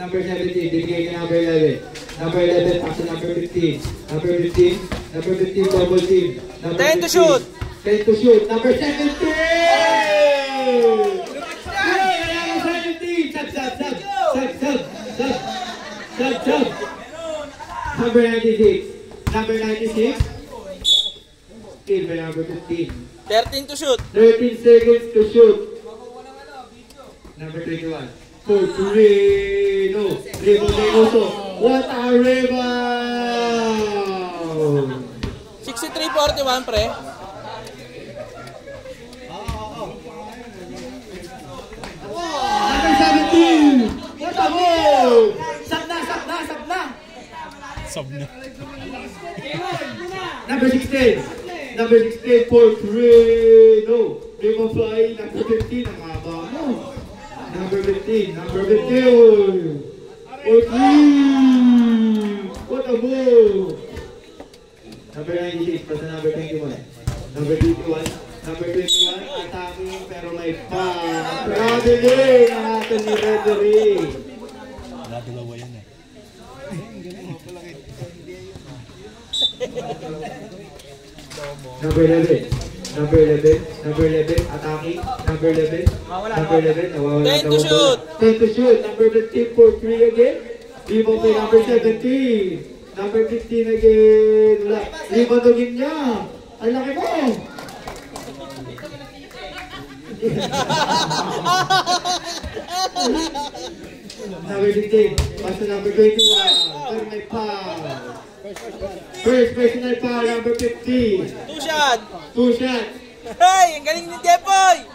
number 17, bibigay ka number 11. Number 11, pass to number 15. Number 15, double team. Number 10 to shoot. 10 to shoot. Number 17! Sub. Number 96. Number 96. Still by number 15. 13 to shoot. 13 seconds to shoot. Number 21. For Torino. Rebound. What a rebound! 63-41 pre. Number 17. What a move! Sab na. Number 16. Number 16 for Torino. Rebound fly. Number 15. Ang haba mo. Number 15. For Torino. What a move! Number 96. Basta number 21. Number 21. Attacking pero may foul. Traveling ang atin ni referee. Dalawa yan eh. Number 11, attacking. Number 11, nawawala. 10 to shoot. 10 to shoot. Number 15 for 3 again. Rebound by number 17. Number 15 again. Wala. Rebound again niya. Ang laki mo. Number 15. Pass to number 21. Pero may foul. First personal foul, number 15. 2 shot. Hey, ang galing ni Jepoy.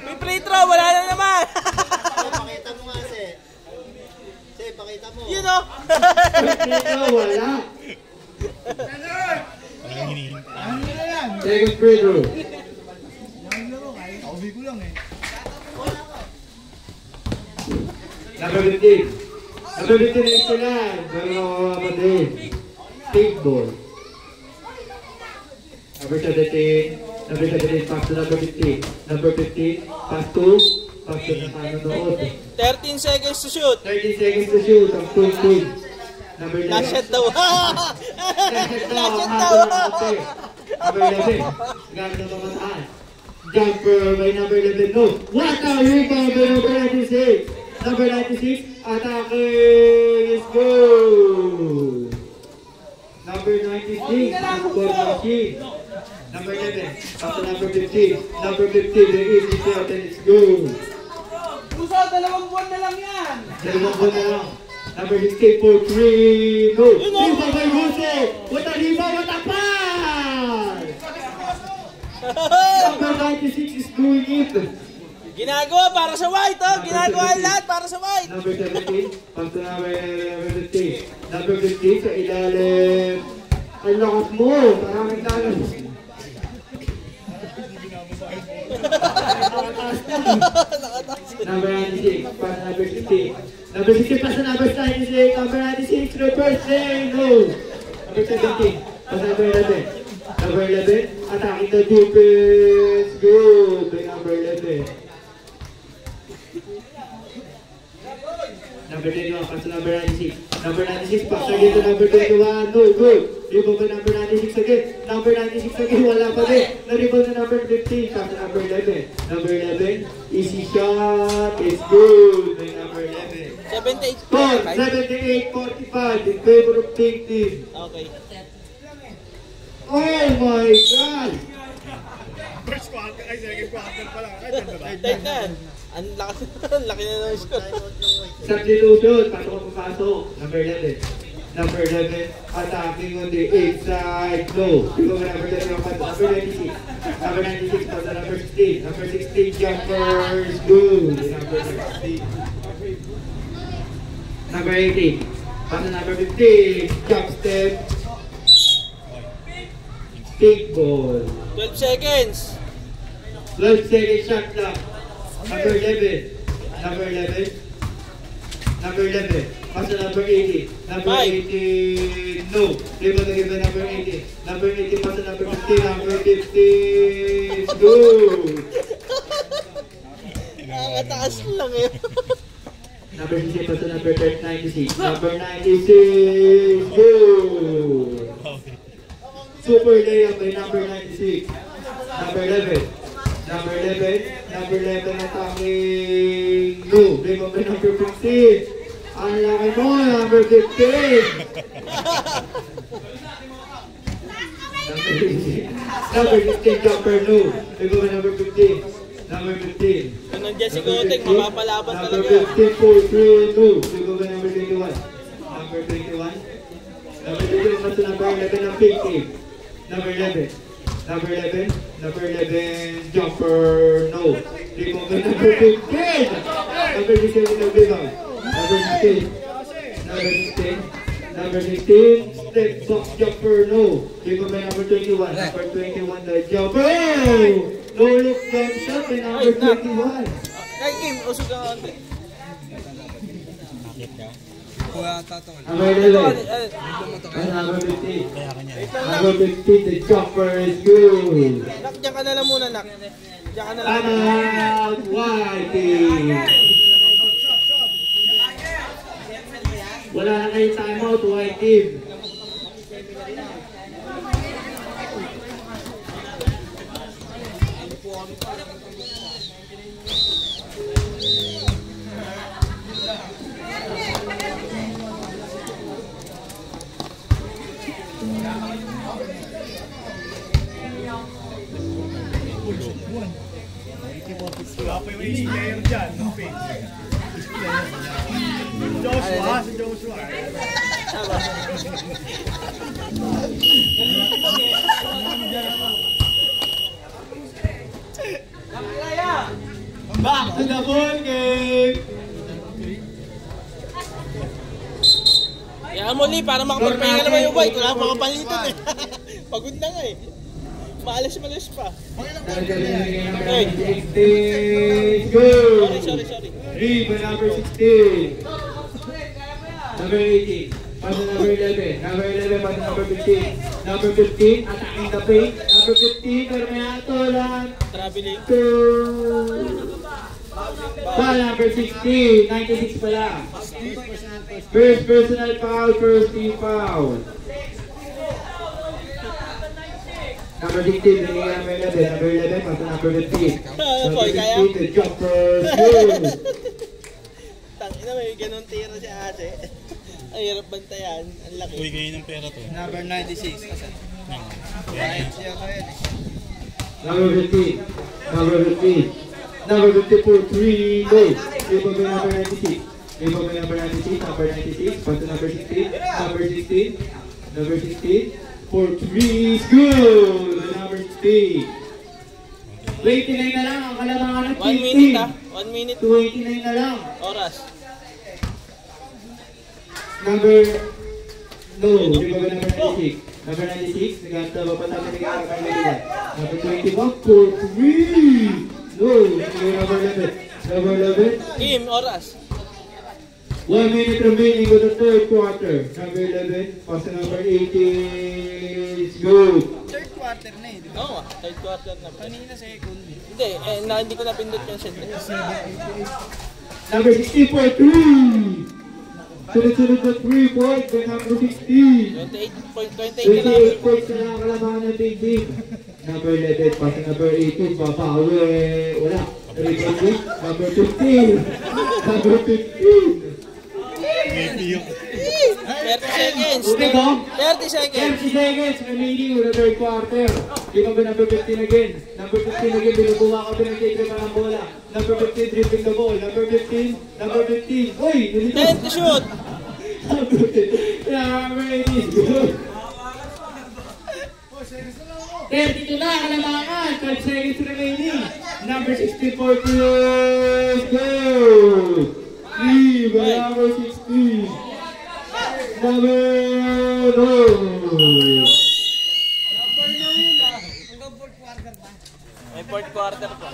May free throw, wala na naman. Pakita mo nga, Se. Se, pakita mo. You know. Wala. Second free throw. Kauwi ko lang eh. Number 15. Number 15 na ito lang. Pero kapatid. Big ball. Number 17. Number 17, pass to number 15. Number 15, pass to Nanonood. 13 seconds to shoot. 30 seconds to shoot. Ang 2-2. Number 11. Last shot daw. Last shot daw. Number 11. Gamit na pamataan. Jumper by number 11. No. What a rebound by number 96. Number 96. Attacking. Let's go. Number 96. Score machine. Number 11. After number 15. Number 15. The easy shot and let's go. Puso, 2 buwan na lang yan. 2 buwan na lang. Number 16 for 3. No. Rebound by Russo. What a rebound. What a pass. Number 96 is doing it. Ginagawa para sa white, oh. Ginagawa lahat para sa white. Number 17. Pass to number 15. Number 15 sa ilalim. Ang lakas mo. Maraming talas. Number 96, pass number 16. Number 16, pass number 96. Number 96, reverse lane. No. Number 17, pass number 11. Number 11, attacking the defense. Good. By number 11. Number 21, pass to number 96. Number 96, pass again to number 21. No, good. Rebound by number 96 again. Number 96 again, wala pa din. Na-rebound na number 15, pass to number 11. Number 11, easy shot. It's good. By number 11. 78. 78-45 in favor of Pink Team. Okay. Oh my God! First quarter, ay second quarter pa lang. Ay, ganda ba? Take na. Ang laki na ng score. Substitution, pasok. Number 11. Number 11, attacking on the inside. No. Number 11, number 96. Number 96, pass to number 16. Number 16, jumpers. Good. Number 16. Number 18, pass to number 15. Jump step. Big ball. 12 seconds. 12 seconds shot clock. Number 11. Number 11. Number 11. Pass to number 18. Number 18. No. Rebound again by number 18. Number 18. Pass to number 15. Number 15. Good. Nakakataas lang eh. Number 16, pass to number 96. Number 96, good! Super layup by number 96. Number 11. Number 11 attacking no. Rebound by number 15. Ang laki mo, number 15. Number 15, jumper no. Rebound by number 15. Number 15. Kung nandiyan si Gotek, mapapalaban talaga. Number 15 for 3, no. Rebound by number 21. Number 21. Number 21 pass to number 11 ng 50. Number 11. Number 11, jumper, no. Rebound by number 15. Number 16 with the rebound. Number 16, step back jumper, no. Rebound by number 21. Number 21, the jumper. No look jump shot by number 21. Kay Kim, usog ang konti. Number 11. Number 15. Number 15, the jumper is good. Nak, diyan ka na lang muna, Nak. Diyan ka na lang. Timeout, Whitey. Wala na kayong timeout, White Team. Back to the ball game! Kaya mo, Lee, para makapagpahinga naman yung white. Wala pa kapalitan eh. Pagod na nga eh. Maalas pa. Number 16, good! Sorry. 3 by number 16. Number 18. Pass to number 11. Number 11, pass to number 15. Number 15, attacking the paint. Number 15, pero may atolan. Traveling. Foul number 16, 96 pala. First personal foul, first team foul. Number 16, binigyan number 11. Number 11, pass to number 15. Number 15, the jumper, good! Tangina, may ganun tira si Ate. Ay, hirap bantayan. Ang laki. Uy, kayo ng pera to. Number 96. Number 15. Number 15. Number 54, 3, go. Rebound by number 96. Rebound by number 96. Number 96. Pass to number 16. Number 16. Number 16. For 3, good. Number 16. 29 na lang ang kalamangan ng 1 minute ah. 1 minute. 29 na lang. Oras. Number... No, rebound by number 96. Number 96. Nagkataba pa namin nagkakakailan. Number 21 for 3. No, number 11. Number 11. Kim, oras. 1 minute remaining with the third quarter. Number 11. Pass to number 18. Good. Third quarter na eh. Oo nga, third quarter na. Kanina second. Hindi, hindi ko napindot yung set. Number 16 for 3. Sunod-sunod na 3 points by number 16. 28 points na lang kalamangan ng team. Number 11, pass to number 18, papawi, wala. Number 15. Number 15. 30 seconds. Okay, go. 30 seconds. 30 seconds remaining with the third quarter. Dito ba number 15 again? Number 15 again, binubuha ka ba ng take pa ng bola? Number 15, dribbling the ball. Number 15. Uy! 10 to shoot. Number 18 is good. 32 na, kalamangan. 12 seconds remaining. Number 64 is good. 3 by number 16. Number 9. May fourth quarter pa.